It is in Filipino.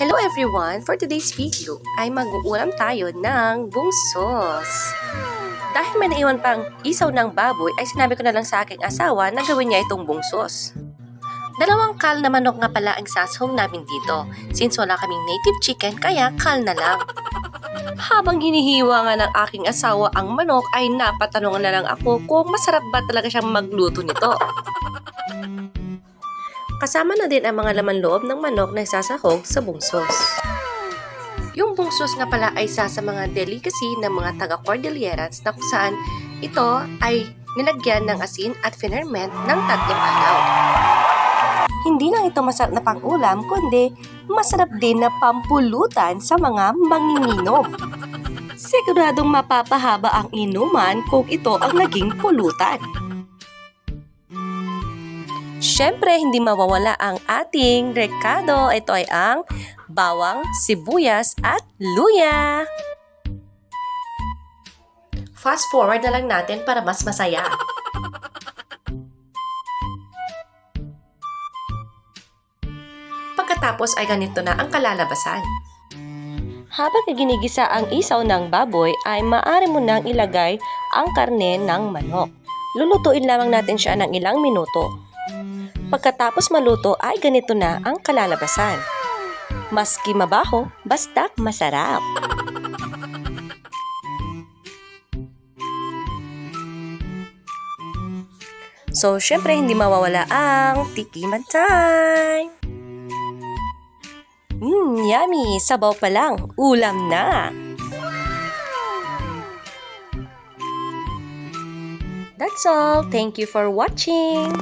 Hello everyone! For today's video ay mag-uulam tayo ng bungsos. Dahil may naiwan pang isaw ng baboy ay sinabi ko na lang sa aking asawa na gawin niya itong bungsos. Dalawang kal na manok nga pala ang sasahog namin dito since wala kaming native chicken kaya kal na lang. Habang hinihiwa nga ng aking asawa ang manok ay napatanong na lang ako kung masarap ba talaga siyang magluto nito. Kasama na din ang mga laman loob ng manok na isasahog sa bungsos. Yung bungsos nga pala ay isa sa mga delicacy ng mga taga-Cordillerans na kung saan ito ay nilagyan ng asin at finerment ng 3 araw. Hindi lang ito masarap na pang-ulam kundi masarap din na pampulutan sa mga manginginom. Siguradong mapapahaba ang inuman kung ito ang naging pulutan. Siyempre, hindi mawawala ang ating rekado. Ito ay ang bawang, sibuyas, at luya. Fast forward na lang natin para mas masaya. Pagkatapos ay ganito na ang kalalabasan. Habang ginigisa ang isaw ng baboy, ay maaari mo nang ilagay ang karne ng manok. Lulutuin lamang natin siya ng ilang minuto. Pagkatapos maluto ay ganito na ang kalalabasan. Maski mabaho, basta masarap. So, syempre hindi mawawala ang tikiman time. Yummy! Sabaw pa lang, ulam na! That's all. Thank you for watching.